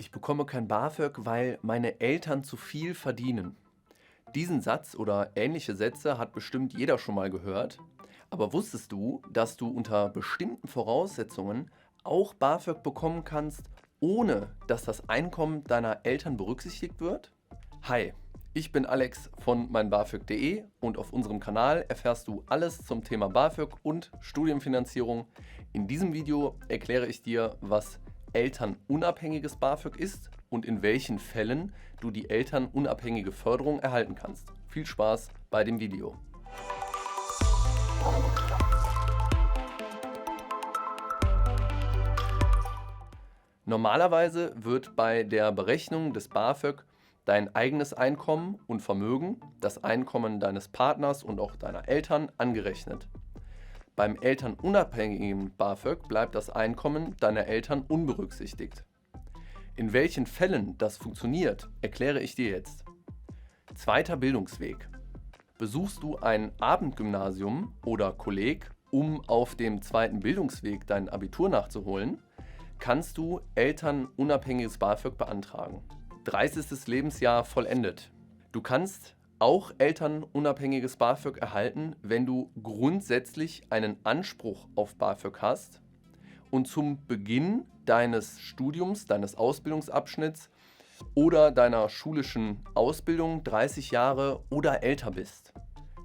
Ich bekomme kein BAföG, weil meine Eltern zu viel verdienen. Diesen Satz oder ähnliche Sätze hat bestimmt jeder schon mal gehört. Aber wusstest du, dass du unter bestimmten Voraussetzungen auch BAföG bekommen kannst, ohne dass das Einkommen deiner Eltern berücksichtigt wird? Hi, ich bin Alex von meinbafög.de und auf unserem Kanal erfährst du alles zum Thema BAföG und Studienfinanzierung. In diesem Video erkläre ich dir, was elternunabhängiges BAföG ist und in welchen Fällen du die elternunabhängige Förderung erhalten kannst. Viel Spaß bei dem Video. Normalerweise wird bei der Berechnung des BAföG dein eigenes Einkommen und Vermögen, das Einkommen deines Partners und auch deiner Eltern angerechnet. Beim elternunabhängigen BAföG bleibt das Einkommen deiner Eltern unberücksichtigt. In welchen Fällen das funktioniert, erkläre ich dir jetzt. Zweiter Bildungsweg. Besuchst du ein Abendgymnasium oder Kolleg, um auf dem zweiten Bildungsweg dein Abitur nachzuholen, kannst du elternunabhängiges BAföG beantragen. 30. Lebensjahr vollendet. Du kannst auch elternunabhängiges BAföG erhalten, wenn du grundsätzlich einen Anspruch auf BAföG hast und zum Beginn deines Studiums, deines Ausbildungsabschnitts oder deiner schulischen Ausbildung 30 Jahre oder älter bist.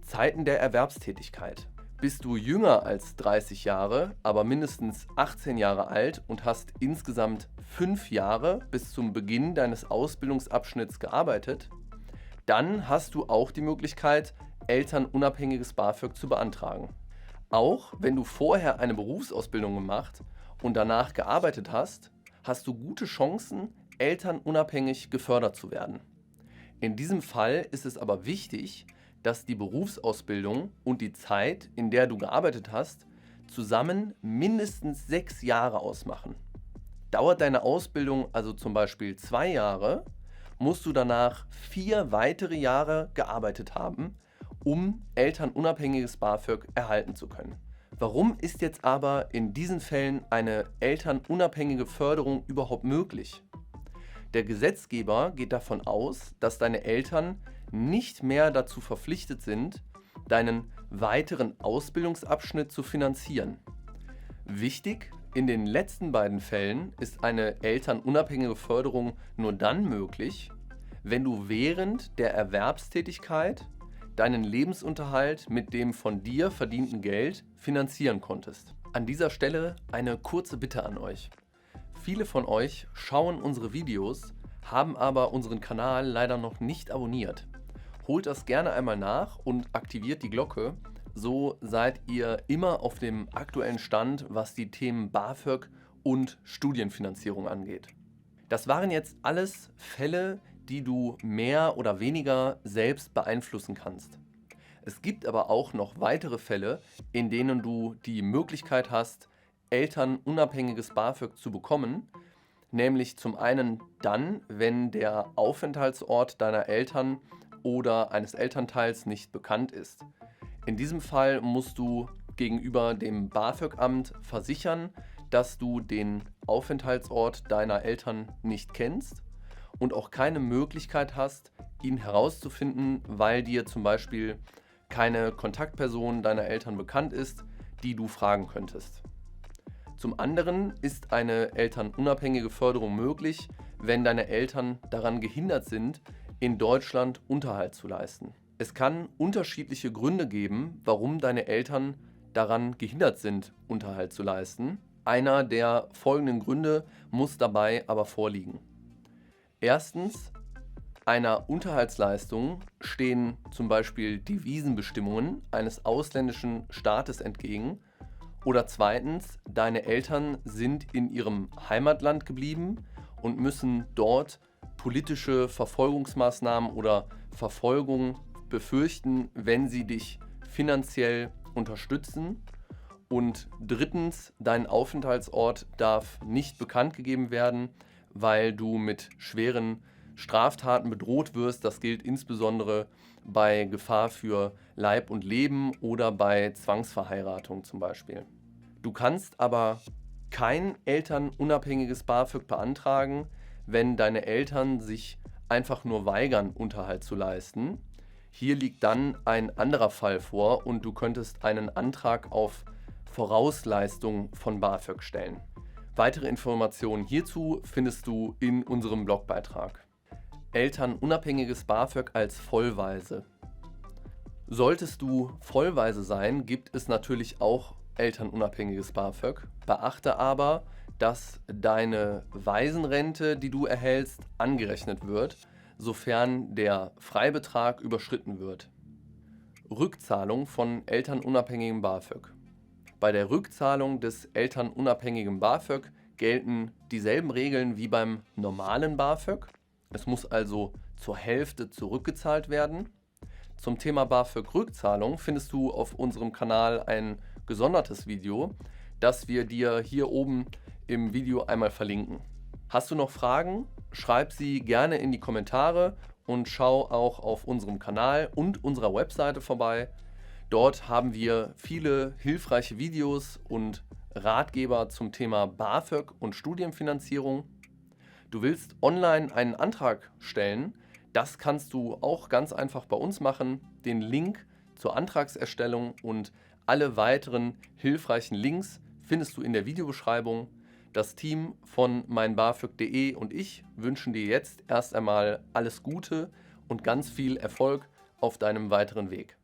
Zeiten der Erwerbstätigkeit. Bist du jünger als 30 Jahre, aber mindestens 18 Jahre alt und hast insgesamt 5 Jahre bis zum Beginn deines Ausbildungsabschnitts gearbeitet, dann hast du auch die Möglichkeit, elternunabhängiges BAföG zu beantragen. Auch wenn du vorher eine Berufsausbildung gemacht und danach gearbeitet hast, hast du gute Chancen, elternunabhängig gefördert zu werden. In diesem Fall ist es aber wichtig, dass die Berufsausbildung und die Zeit, in der du gearbeitet hast, zusammen mindestens 6 Jahre ausmachen. Dauert deine Ausbildung also zum Beispiel 2 Jahre, musst du danach 4 weitere Jahre gearbeitet haben, um elternunabhängiges BAföG erhalten zu können. Warum ist jetzt aber in diesen Fällen eine elternunabhängige Förderung überhaupt möglich? Der Gesetzgeber geht davon aus, dass deine Eltern nicht mehr dazu verpflichtet sind, deinen weiteren Ausbildungsabschnitt zu finanzieren. Wichtig, in den letzten beiden Fällen ist eine elternunabhängige Förderung nur dann möglich, wenn du während der Erwerbstätigkeit deinen Lebensunterhalt mit dem von dir verdienten Geld finanzieren konntest. An dieser Stelle eine kurze Bitte an euch. Viele von euch schauen unsere Videos, haben aber unseren Kanal leider noch nicht abonniert. Holt das gerne einmal nach und aktiviert die Glocke. So seid ihr immer auf dem aktuellen Stand, was die Themen BAföG und Studienfinanzierung angeht. Das waren jetzt alles Fälle, die du mehr oder weniger selbst beeinflussen kannst. Es gibt aber auch noch weitere Fälle, in denen du die Möglichkeit hast, elternunabhängiges BAföG zu bekommen, nämlich zum einen dann, wenn der Aufenthaltsort deiner Eltern oder eines Elternteils nicht bekannt ist. In diesem Fall musst du gegenüber dem BAföG-Amt versichern, dass du den Aufenthaltsort deiner Eltern nicht kennst und auch keine Möglichkeit hast, ihn herauszufinden, weil dir zum Beispiel keine Kontaktperson deiner Eltern bekannt ist, die du fragen könntest. Zum anderen ist eine elternunabhängige Förderung möglich, wenn deine Eltern daran gehindert sind, in Deutschland Unterhalt zu leisten. Es kann unterschiedliche Gründe geben, warum deine Eltern daran gehindert sind, Unterhalt zu leisten. Einer der folgenden Gründe muss dabei aber vorliegen. Erstens, einer Unterhaltsleistung stehen zum Beispiel Devisenbestimmungen eines ausländischen Staates entgegen. Oder zweitens, deine Eltern sind in ihrem Heimatland geblieben und müssen dort politische Verfolgungsmaßnahmen oder Verfolgung befürchten, wenn sie dich finanziell unterstützen. Und drittens, dein Aufenthaltsort darf nicht bekannt gegeben werden, weil du mit schweren Straftaten bedroht wirst. Das gilt insbesondere bei Gefahr für Leib und Leben oder bei Zwangsverheiratung zum Beispiel. Du kannst aber kein elternunabhängiges BAföG beantragen, wenn deine Eltern sich einfach nur weigern, Unterhalt zu leisten. Hier liegt dann ein anderer Fall vor und du könntest einen Antrag auf Vorausleistung von BAföG stellen. Weitere Informationen hierzu findest du in unserem Blogbeitrag. Elternunabhängiges BAföG als Vollweise. Solltest du vollweise sein, gibt es natürlich auch elternunabhängiges BAföG. Beachte aber, dass deine Waisenrente, die du erhältst, angerechnet wird, sofern der Freibetrag überschritten wird. Rückzahlung von elternunabhängigem BAföG. Bei der Rückzahlung des elternunabhängigen BAföG gelten dieselben Regeln wie beim normalen BAföG. Es muss also zur Hälfte zurückgezahlt werden. Zum Thema BAföG-Rückzahlung findest du auf unserem Kanal ein gesondertes Video, das wir dir hier oben im Video einmal verlinken. Hast du noch Fragen? Schreib sie gerne in die Kommentare und schau auch auf unserem Kanal und unserer Webseite vorbei. Dort haben wir viele hilfreiche Videos und Ratgeber zum Thema BAföG und Studienfinanzierung. Du willst online einen Antrag stellen? Das kannst du auch ganz einfach bei uns machen. Den Link zur Antragserstellung und alle weiteren hilfreichen Links findest du in der Videobeschreibung. Das Team von meinbafög.de und ich wünschen dir jetzt erst einmal alles Gute und ganz viel Erfolg auf deinem weiteren Weg.